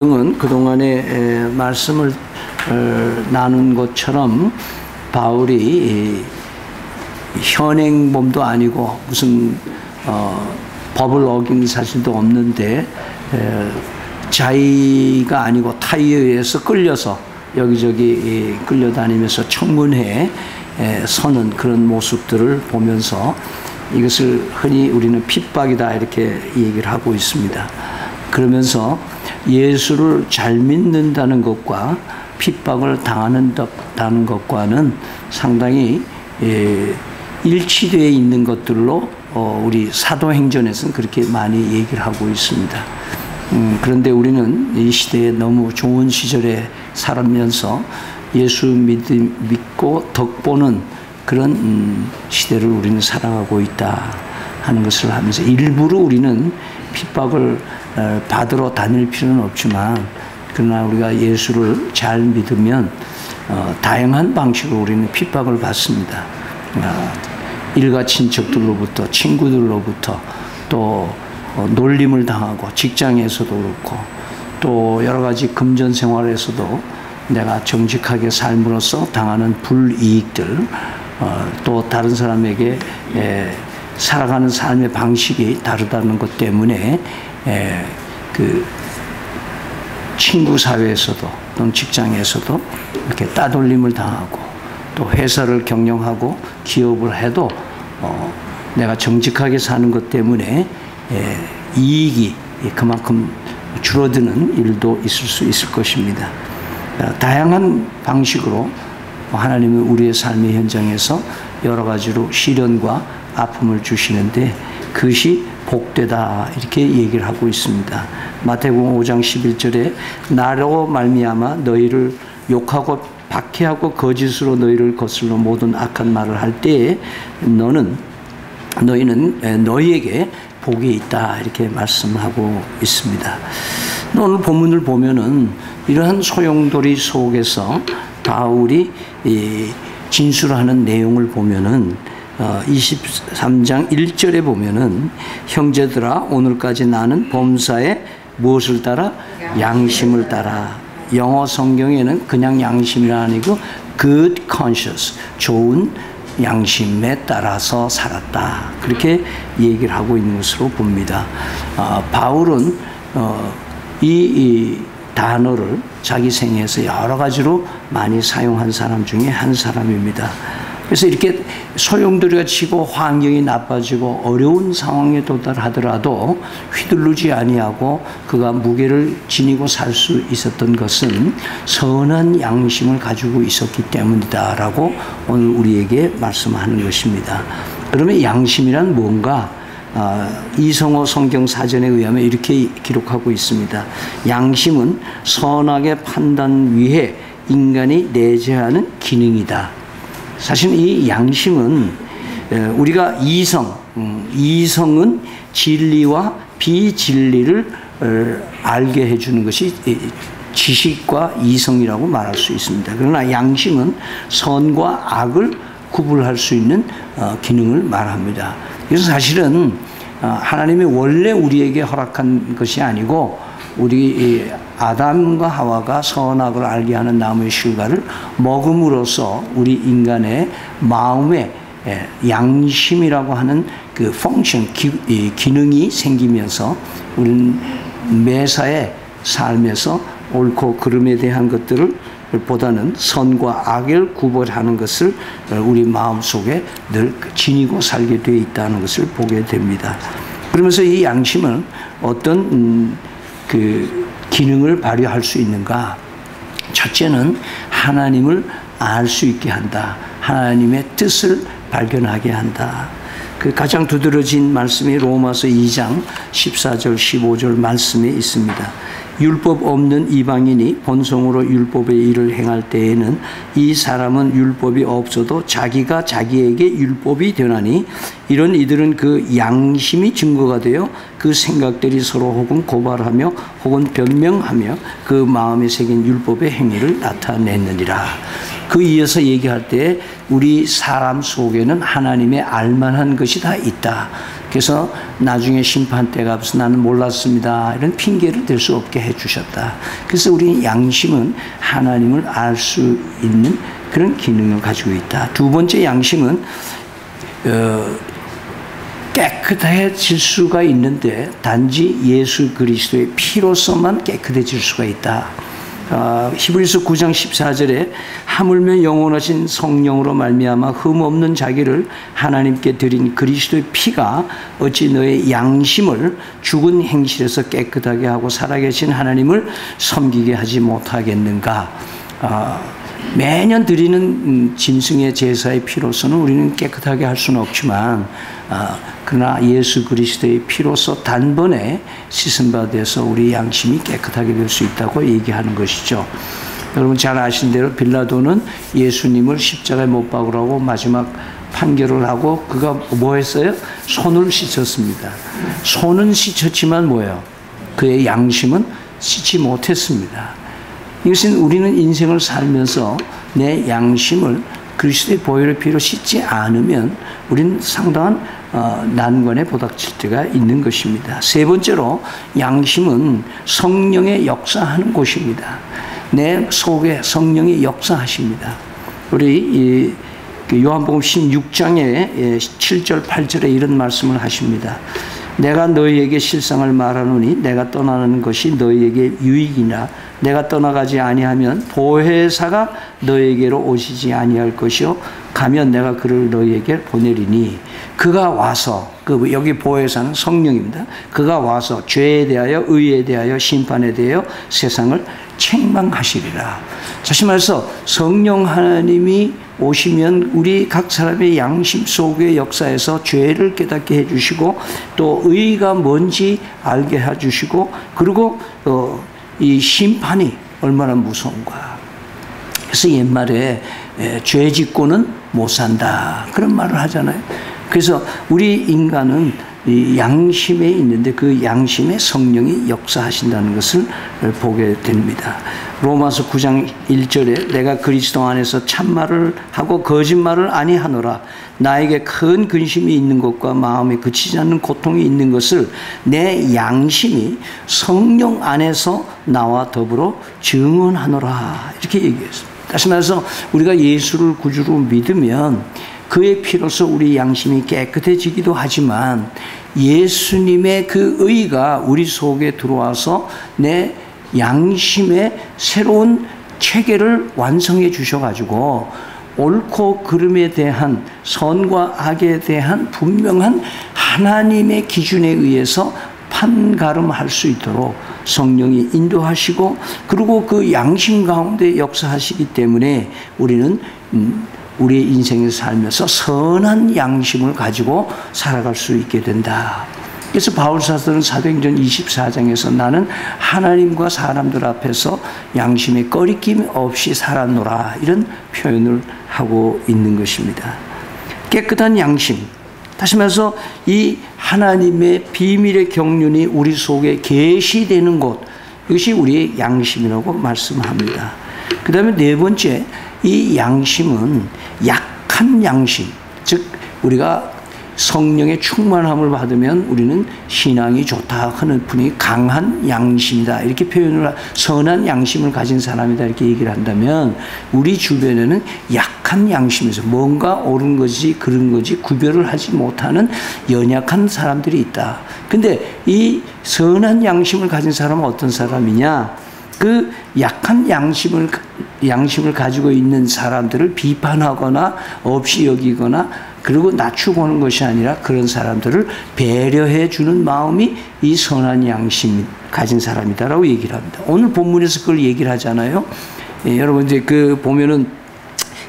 은 그동안에 말씀을 나눈 것처럼 바울이 현행범도 아니고 무슨 법을 어긴 사실도 없는데 자의가 아니고 타의에 의해서 끌려서 여기저기 끌려다니면서 청문회에 서는 그런 모습들을 보면서 이것을 흔히 우리는 핍박이다 이렇게 얘기를 하고 있습니다. 그러면서 예수를 잘 믿는다는 것과 핍박을 당한다는 것과는 상당히 일치되어 있는 것들로 우리 사도행전에서는 그렇게 많이 얘기를 하고 있습니다. 그런데 우리는 이 시대에 너무 좋은 시절에 살면서 예수 믿고 덕보는 그런 시대를 우리는 살아가고 있다 하는 것을 하면서 일부러 우리는 핍박을 받으러 다닐 필요는 없지만 그러나 우리가 예수를 잘 믿으면 다양한 방식으로 우리는 핍박을 받습니다. 일가 친척들로부터 친구들로부터 또 놀림을 당하고 직장에서도 그렇고 또 여러 가지 금전 생활에서도 내가 정직하게 삶으로써 당하는 불이익들 또 다른 사람에게 살아가는 삶의 방식이 다르다는 것 때문에 그 친구 사회에서도 또는 직장에서도 이렇게 따돌림을 당하고 또 회사를 경영하고 기업을 해도 내가 정직하게 사는 것 때문에 이익이 그만큼 줄어드는 일도 있을 수 있을 것입니다. 다양한 방식으로 하나님은 우리의 삶의 현장에서 여러 가지로 시련과 아픔을 주시는데 그것이 복되다 이렇게 얘기를 하고 있습니다. 마태복음 5장 11절에 나로 말미암아 너희를 욕하고 박해하고 거짓으로 너희를 거슬러 모든 악한 말을 할 때에 너희는 너희에게 복이 있다 이렇게 말씀하고 있습니다. 오늘 본문을 보면은 이러한 소용돌이 속에서 바울이 진술하는 내용을 보면은 23장 1절에 보면은 형제들아 오늘까지 나는 범사에 무엇을 따라? 양심을 따라. 영어 성경에는 그냥 양심이 아니고 good conscience, 좋은 양심에 따라서 살았다. 그렇게 얘기를 하고 있는 것으로 봅니다. 바울은 이 단어를 자기 생애에서 여러 가지로 많이 사용한 사람 중에 한 사람입니다. 그래서 이렇게 소용돌이가 치고 환경이 나빠지고 어려운 상황에 도달하더라도 휘둘르지 아니하고 그가 무게를 지니고 살 수 있었던 것은 선한 양심을 가지고 있었기 때문이다라고 오늘 우리에게 말씀하는 것입니다. 그러면 양심이란 뭔가? 이성호 성경사전에 의하면 이렇게 기록하고 있습니다. 양심은 선악의 판단 위에 인간이 내재하는 기능이다. 사실 이 양심은 우리가 이성은 진리와 비진리를 알게 해주는 것이 지식과 이성이라고 말할 수 있습니다. 그러나 양심은 선과 악을 구분할 수 있는 기능을 말합니다. 그래서 사실은 하나님이 원래 우리에게 허락한 것이 아니고 우리 아담과 하와가 선악을 알게 하는 나무의 실과를 먹음으로써 우리 인간의 마음에 양심이라고 하는 그 펑션, 기능이 생기면서 우리는 매사의 삶에서 옳고 그름에 대한 것들을 보다는 선과 악을 구별하는 것을 우리 마음속에 늘 지니고 살게 되어 있다는 것을 보게 됩니다. 그러면서 이 양심은 어떤 그 기능을 발휘할 수 있는가? 첫째는 하나님을 알 수 있게 한다. 하나님의 뜻을 발견하게 한다. 그 가장 두드러진 말씀이 로마서 2장 14절 15절 말씀에 있습니다. 율법 없는 이방인이 본성으로 율법의 일을 행할 때에는 이 사람은 율법이 없어도 자기가 자기에게 율법이 되나니 이런 이들은 그 양심이 증거가 되어 그 생각들이 서로 혹은 고발하며 혹은 변명하며 그 마음에 새긴 율법의 행위를 나타내느니라. 그 이어서 얘기할 때 우리 사람 속에는 하나님의 알만한 것이 다 있다. 그래서 나중에 심판 때가 없어 나는 몰랐습니다. 이런 핑계를 댈 수 없게 해주셨다. 그래서 우리 양심은 하나님을 알 수 있는 그런 기능을 가지고 있다. 두 번째 양심은 깨끗해질 수가 있는데 단지 예수 그리스도의 피로서만 깨끗해질 수가 있다. 히브리서 9장 14절에 하물며 영원하신 성령으로 말미암아 흠없는 자기를 하나님께 드린 그리스도의 피가 어찌 너의 양심을 죽은 행실에서 깨끗하게 하고 살아계신 하나님을 섬기게 하지 못하겠는가. 매년 드리는 짐승의 제사의 피로서는 우리는 깨끗하게 할 수는 없지만 그러나 예수 그리스도의 피로서 단번에 씻음바 돼서 우리 양심이 깨끗하게 될 수 있다고 얘기하는 것이죠. 여러분 잘 아시는 대로 빌라도는 예수님을 십자가에 못 박으라고 마지막 판결을 하고 그가 뭐 했어요? 손을 씻었습니다. 손은 씻었지만 뭐예요? 그의 양심은 씻지 못했습니다. 이것은 우리는 인생을 살면서 내 양심을 그리스도의 보혈의 피로 씻지 않으면 우리는 상당한 난관에 부닥칠 때가 있는 것입니다. 세 번째로 양심은 성령의 역사하는 곳입니다. 내 속에 성령이 역사하십니다. 우리 요한복음 16장에 7절 8절에 이런 말씀을 하십니다. 내가 너희에게 실상을 말하노니 내가 떠나는 것이 너희에게 유익이나 내가 떠나가지 아니하면 보혜사가 너희에게로 오시지 아니할 것이요 가면 내가 그를 너희에게 보내리니 그가 와서 여기 보혜사는 성령입니다. 그가 와서 죄에 대하여 의에 대하여 심판에 대하여 세상을 책망하시리라. 다시 말해서 성령 하나님이 오시면 우리 각 사람의 양심 속의 역사에서 죄를 깨닫게 해주시고 또 의가 뭔지 알게 해주시고 그리고 이 심판이 얼마나 무서운가. 그래서 옛말에 죄 짓고는 못 산다 그런 말을 하잖아요. 그래서 우리 인간은 이 양심에 있는데 그 양심에 성령이 역사하신다는 것을 보게 됩니다. 로마서 9장 1절에 내가 그리스도 안에서 참말을 하고 거짓말을 아니하노라. 나에게 큰 근심이 있는 것과 마음에 그치지 않는 고통이 있는 것을 내 양심이 성령 안에서 나와 더불어 증언하노라. 이렇게 얘기했습니다. 다시 말해서 우리가 예수를 구주로 믿으면 그의 피로서 우리 양심이 깨끗해지기도 하지만 예수님의 그 의가 우리 속에 들어와서 내 양심의 새로운 체계를 완성해 주셔가지고 옳고 그름에 대한 선과 악에 대한 분명한 하나님의 기준에 의해서 판가름할 수 있도록 성령이 인도하시고 그리고 그 양심 가운데 역사하시기 때문에 우리는 우리의 인생을 살면서 선한 양심을 가지고 살아갈 수 있게 된다. 그래서 바울사도는 사도행전 24장에서 나는 하나님과 사람들 앞에서 양심에 꺼리낌 없이 살았노라 이런 표현을 하고 있는 것입니다. 깨끗한 양심, 다시 말해서 이 하나님의 비밀의 경륜이 우리 속에 계시되는 곳, 이것이 우리의 양심이라고 말씀합니다. 그 다음에 네 번째, 이 양심은 약한 양심, 즉 우리가 성령의 충만함을 받으면 우리는 신앙이 좋다 하는 분이 강한 양심이다 이렇게 표현을 선한 양심을 가진 사람이다 이렇게 얘기를 한다면 우리 주변에는 약한 양심에서 뭔가 옳은 것이 그런 것이 구별을 하지 못하는 연약한 사람들이 있다. 근데 이 선한 양심을 가진 사람은 어떤 사람이냐? 그 약한 양심을 가지고 있는 사람들을 비판하거나 없이 여기거나 그리고 낮추고 하는 것이 아니라 그런 사람들을 배려해 주는 마음이 이 선한 양심 가진 사람이다라고 얘기를 합니다. 오늘 본문에서 그걸 얘기를 하잖아요. 여러분 이제 그 보면은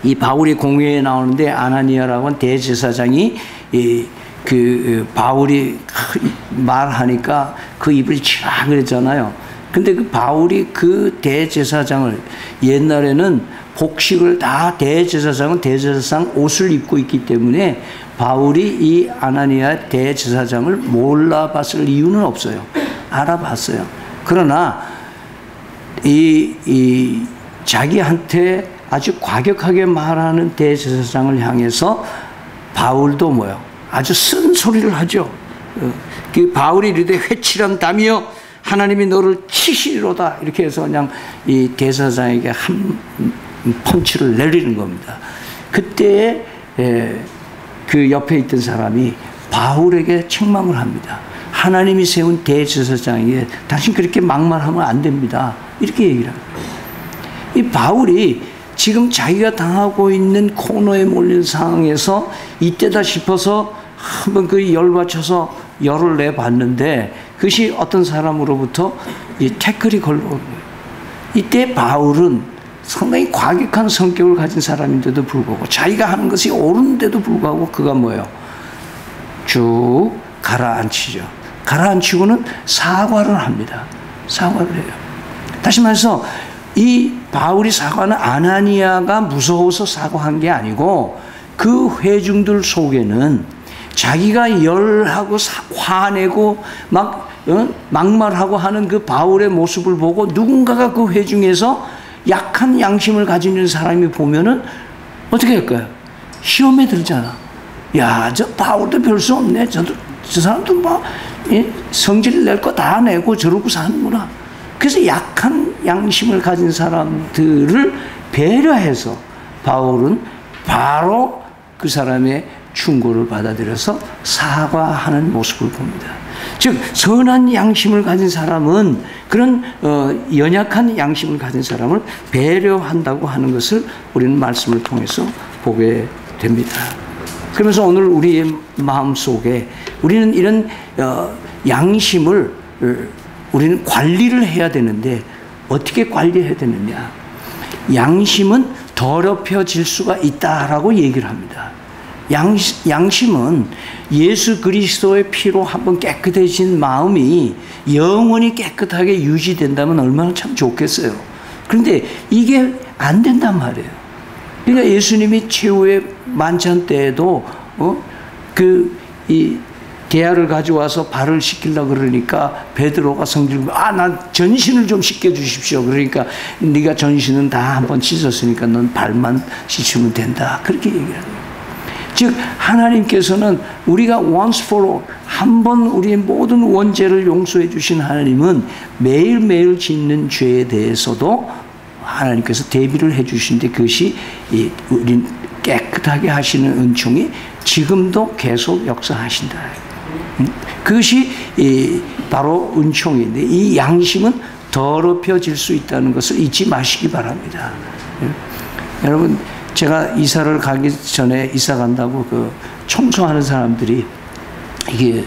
이 바울의 공회에 나오는데 아나니아라고 하는 대제사장이 그 바울이 말하니까 그 입을 치라 그랬잖아요. 근데 그 바울이 그 대제사장을 옛날에는 복식을 다 대제사장은 대제사장 옷을 입고 있기 때문에 바울이 이 아나니아 대제사장을 몰라봤을 이유는 없어요. 알아봤어요. 그러나 이 자기한테 아주 과격하게 말하는 대제사장을 향해서 바울도 뭐요? 아주 쓴소리를 하죠. 그 바울이 이르되 회칠한 담이여 하나님이 너를 치시리로다 이렇게 해서 그냥 이 대사장에게 한 펀치를 내리는 겁니다. 그때 그 옆에 있던 사람이 바울에게 책망을 합니다. 하나님이 세운 대제사장에게 당신 그렇게 막말하면 안 됩니다. 이렇게 얘기를 합니다. 이 바울이 지금 자기가 당하고 있는 코너에 몰린 상황에서 이때다 싶어서 한번 그 열받쳐서 열을 내봤는데 그것이 어떤 사람으로부터 이 태클이 걸려오는 거예요. 이때 바울은 상당히 과격한 성격을 가진 사람인데도 불구하고 자기가 하는 것이 옳은데도 불구하고 그가 뭐예요? 쭉 가라앉히죠. 가라앉히고는 사과를 합니다. 사과를 해요. 다시 말해서 이 바울이 사과는 아나니아가 무서워서 사과한 게 아니고 그 회중들 속에는 자기가 열하고 화내고 막 막말하고 하는 그 바울의 모습을 보고 누군가가 그 회중에서 약한 양심을 가지는 사람이 보면은 어떻게 할까요? 시험에 들잖아. 야, 저 바울도 별 수 없네. 저 사람도 뭐 성질 낼 거 다 내고 저러고 사는구나. 그래서 약한 양심을 가진 사람들을 배려해서 바울은 바로 그 사람의 충고를 받아들여서 사과하는 모습을 봅니다. 즉 선한 양심을 가진 사람은 그런 연약한 양심을 가진 사람을 배려한다고 하는 것을 우리는 말씀을 통해서 보게 됩니다. 그러면서 오늘 우리의 마음속에 우리는 이런 양심을 우리는 관리를 해야 되는데 어떻게 관리해야 되느냐? 양심은 더럽혀질 수가 있다라고 얘기를 합니다. 양심은 예수 그리스도의 피로 한번 깨끗해진 마음이 영원히 깨끗하게 유지된다면 얼마나 참 좋겠어요. 그런데 이게 안 된단 말이에요. 그러니까 예수님이 최후의 만찬 때에도 이 대야를 가져와서 발을 씻기려고 그러니까 베드로가 성질을 난 전신을 좀 씻겨 주십시오. 그러니까 네가 전신은 다 한번 씻었으니까 넌 발만 씻으면 된다. 그렇게 얘기합니다. 즉 하나님께서는 우리가 once for all 한 번 우리의 모든 원죄를 용서해 주신 하나님은 매일매일 짓는 죄에 대해서도 하나님께서 대비를 해 주시는데 그것이 우린 깨끗하게 하시는 은총이 지금도 계속 역사하신다. 그것이 바로 은총인데 이 양심은 더럽혀질 수 있다는 것을 잊지 마시기 바랍니다. 여러분 제가 이사를 가기 전에 이사 간다고 그 청소하는 사람들이 이게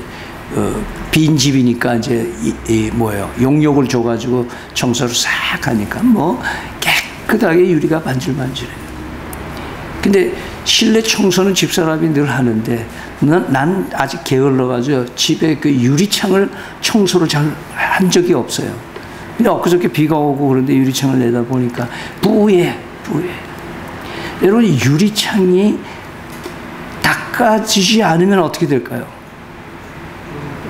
빈 집이니까 이제 용역을 줘가지고 청소를 싹 하니까 뭐 깨끗하게 유리가 반질반질해요. 근데 실내 청소는 집사람이 늘 하는데 난 아직 게을러가지고 집에 그 유리창을 청소를 잘 한 적이 없어요. 근데 엊그저께 비가 오고 그런데 유리창을 내다보니까 부해. 여러분 유리창이 닦아지지 않으면 어떻게 될까요?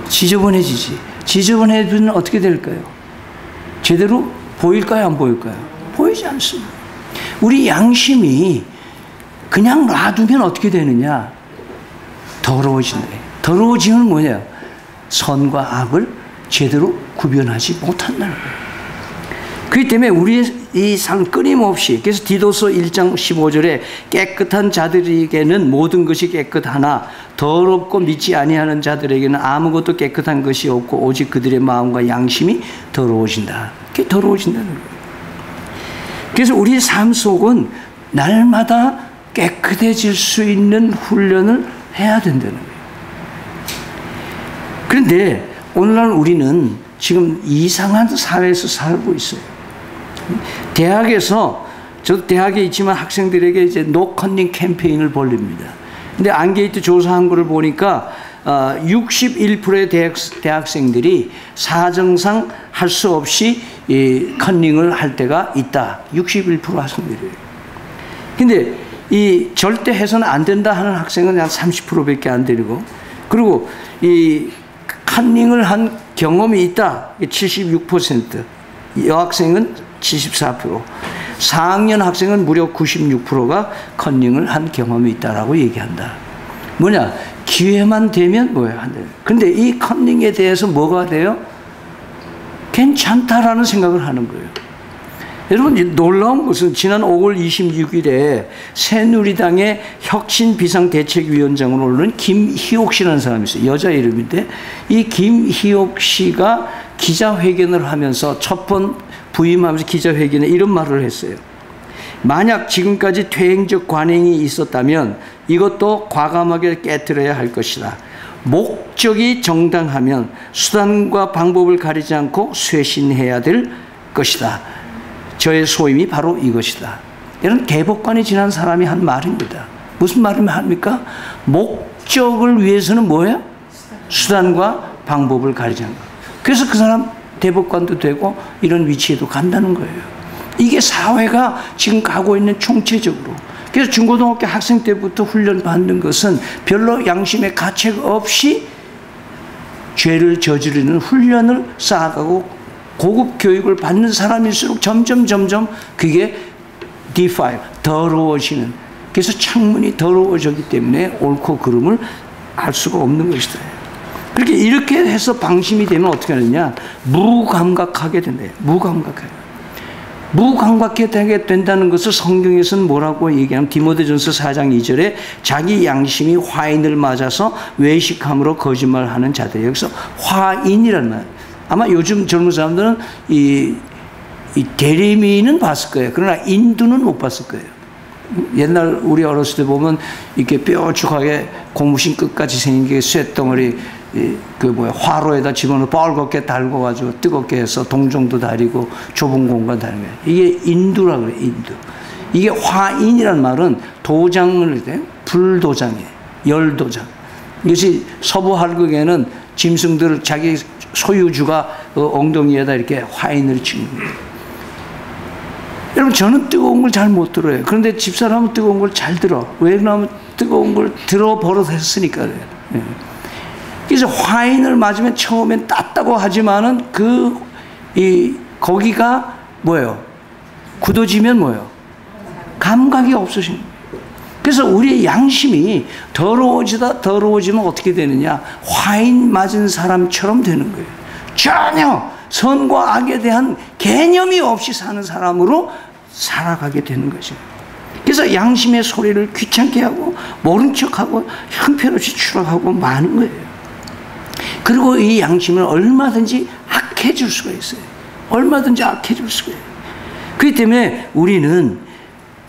지저분해지지. 지저분해지면 어떻게 될까요? 제대로 보일까요? 안 보일까요? 보이지 않습니다. 우리 양심이 그냥 놔두면 어떻게 되느냐? 더러워진다. 더러워지면 뭐냐? 선과 악을 제대로 구별하지 못한다는 거예요. 그렇기 때문에 우리의 이 삶 끊임없이 그래서 디도서 1장 15절에 깨끗한 자들에게는 모든 것이 깨끗하나 더럽고 믿지 아니하는 자들에게는 아무것도 깨끗한 것이 없고 오직 그들의 마음과 양심이 더러워진다. 그게 더러워진다는 거예요. 그래서 우리의 삶 속은 날마다 깨끗해질 수 있는 훈련을 해야 된다는 거예요. 그런데 오늘날 우리는 지금 이상한 사회에서 살고 있어요. 대학에서 저도 대학에 있지만 학생들에게 이제 노 컨닝 캠페인을 벌립니다. 근데 안게이트 조사한 거를 보니까 61%의 대학생들이 사정상 할 수 없이 컨닝을 할 때가 있다. 61% 학생들이에요. 근데 이 절대 해서는 안 된다 하는 학생은 한 30%밖에 안 되고, 그리고 이 컨닝을 한 경험이 있다. 76%. 여학생은 74%. 4학년 학생은 무려 96%가 컨닝을 한 경험이 있다라고 얘기한다. 뭐냐? 기회만 되면 뭐예요? 안 돼요. 근데 이 커닝에 대해서 뭐가 돼요? 괜찮다라는 생각을 하는 거예요. 여러분, 놀라운 것은 지난 5월 26일에 새누리당의 혁신 비상대책위원장으로 오른 김희옥 씨라는 사람이 있어요. 여자 이름인데, 이 김희옥 씨가 기자회견을 하면서 첫 번 부임하면서 기자회견에 이런 말을 했어요. 만약 지금까지 퇴행적 관행이 있었다면 이것도 과감하게 깨트려야 할 것이다. 목적이 정당하면 수단과 방법을 가리지 않고 쇄신해야 될 것이다. 저의 소임이 바로 이것이다. 이런 대법관이 지난 사람이 한 말입니다. 무슨 말이면 합니까? 목적을 위해서는 뭐예요? 수단과 방법을 가리지 않고. 그래서 그 사람 대법관도 되고 이런 위치에도 간다는 거예요. 이게 사회가 지금 가고 있는 총체적으로. 그래서 중고등학교 학생 때부터 훈련 받는 것은 별로 양심의 가책 없이 죄를 저지르는 훈련을 쌓아가고 고급 교육을 받는 사람일수록 점점 그게 defile, 더러워지는. 그래서 창문이 더러워졌기 때문에 옳고 그름을 알 수가 없는 것이다. 그렇게 이렇게 해서 방심이 되면 어떻게 하느냐? 무감각하게 된대요. 무감각하게 된다는 것을 성경에서는 뭐라고 얘기하면 디모데전서 4장 2절에 자기 양심이 화인을 맞아서 외식함으로 거짓말하는 자들. 여기서 화인이라는 말. 아마 요즘 젊은 사람들은 이 대리미는 봤을 거예요. 그러나 인두는 못 봤을 거예요. 옛날 우리 어렸을 때 보면 이렇게 뾰족하게 고무신 끝까지 생긴 게 쇳덩어리 화로에다 집어넣어 뻘겋게 달궈가지고 뜨겁게 해서 동정도 다리고 좁은 공간 다리고. 이게 인두라고 그래요. 인두. 이게 화인이란 말은 도장을 때 불도장이에요. 열도장. 이것이 서부 할극에는 짐승들을 자기 소유주가 엉덩이에다 이렇게 화인을 찍는 거예요. 여러분, 저는 뜨거운 걸 잘 못 들어요. 그런데 집사람은 뜨거운 걸 잘 들어. 왜 그러냐면 뜨거운 걸 들어 버릇했으니까 그래요. 네. 그래서 화인을 맞으면 처음엔 땄다고 하지만은 거기가 뭐예요? 굳어지면 뭐예요? 감각이 없어지는 거예요. 그래서 우리의 양심이 더러워지면 어떻게 되느냐? 화인 맞은 사람처럼 되는 거예요. 전혀 선과 악에 대한 개념이 없이 사는 사람으로 살아가게 되는 거죠. 그래서 양심의 소리를 귀찮게 하고 모른 척하고 형편없이 추락하고 마는 거예요. 그리고 이 양심을 얼마든지 악해질 수가 있어요. 얼마든지 악해질 수가 있어요. 그렇기 때문에 우리는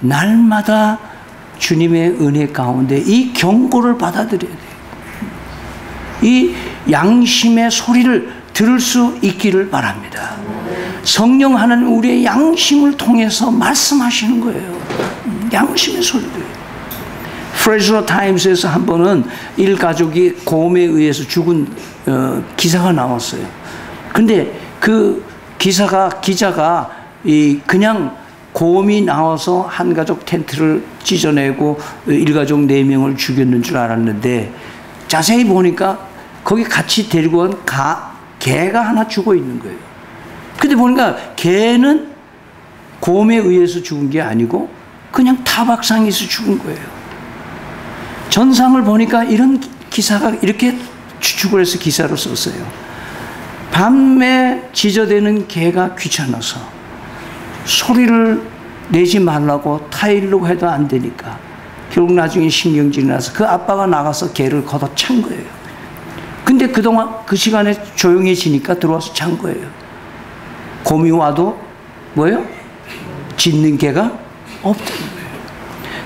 날마다 주님의 은혜 가운데 이 경고를 받아들여야 돼요. 이 양심의 소리를 들을 수 있기를 바랍니다. 성령 하나님 우리의 양심을 통해서 말씀하시는 거예요. 양심의 소리들. 프레셔 타임스에서 한 번은 일가족이 곰에 의해서 죽은 기사가 나왔어요. 근데 그 기자가 그냥 곰이 나와서 한 가족 텐트를 찢어내고 일가족 4명을 죽였는 줄 알았는데 자세히 보니까 거기 같이 데리고 온 개가 하나 죽어 있는 거예요. 근데 보니까 개는 곰에 의해서 죽은 게 아니고 그냥 타박상에서 죽은 거예요. 전상을 보니까 이런 기사가 이렇게 추측을 해서 기사로 썼어요. 밤에 지저대는 개가 귀찮아서 소리를 내지 말라고 타일로 해도 안 되니까 결국 나중에 신경질이 나서 그 아빠가 나가서 개를 걷어찬 거예요. 근데 그동안 그 시간에 조용해지니까 들어와서 찬 거예요. 곰이 와도 뭐예요? 짖는 개가 없다는 거예요.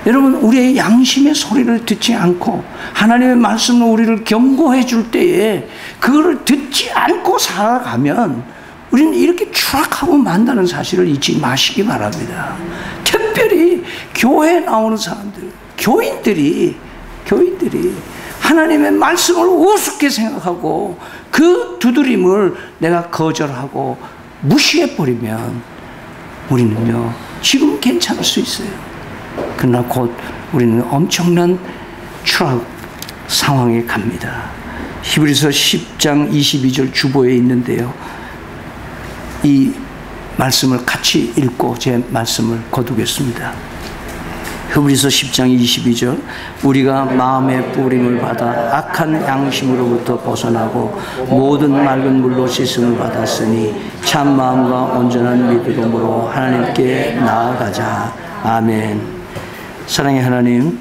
여러분, 우리의 양심의 소리를 듣지 않고 하나님의 말씀으로 우리를 경고해 줄 때에 그거를 듣지 않고 살아가면 우리는 이렇게 추락하고 만다는 사실을 잊지 마시기 바랍니다. 특별히 교회에 나오는 사람들, 교인들이 하나님의 말씀을 우습게 생각하고 그 두드림을 내가 거절하고 무시해버리면 우리는요, 지금 괜찮을 수 있어요. 그러나 곧 우리는 엄청난 추락 상황에 갑니다. 히브리서 10장 22절 주보에 있는데요. 이 말씀을 같이 읽고 제 말씀을 거두겠습니다. 히브리서 10장 22절 우리가 마음의 뿌림을 받아 악한 양심으로부터 벗어나고 모든 맑은 물로 씻음을 받았으니 참 마음과 온전한 믿음으로 하나님께 나아가자. 아멘. 사랑의 하나님,